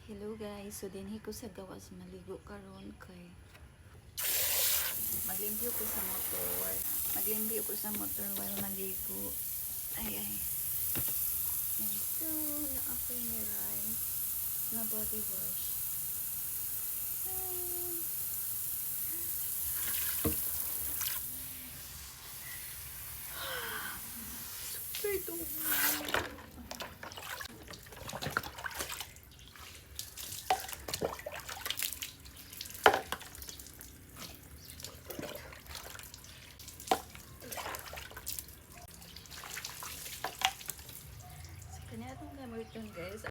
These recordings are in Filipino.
Hello guys, so dinhi ko sa gawas maligo karon kay maglimpyo ko sa motor. Maglimpyo ko sa motor while maligo. Ay. And so, na-apply ni Rai na body wash. Ay. Super tubig. Kanya itong gamitin guys,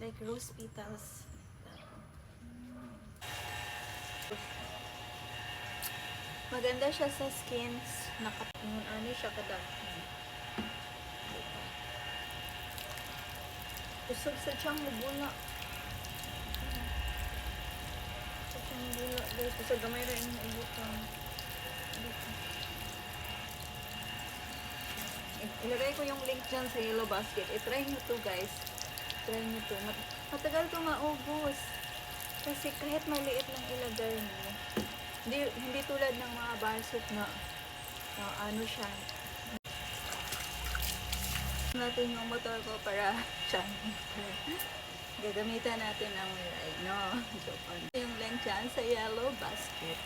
like rose petals. Maganda siya sa skins, nakapungon ano siya kadaghan. Usog sa tiyang mubula. Sa tiyang mubula guys, sa gamay rin yung ibutan. Ilagay ko yung link dyan sa Yellow Basket. I-try nyo to guys. Try nyo to. Matagal to maubos. Kasi kahit maliit lang ilagay nyo. Hindi tulad ng mga bar soap na ano siya. Natin yung motor ko para gagamitan natin ang Mirai, no? Yung link dyan sa Yellow Basket.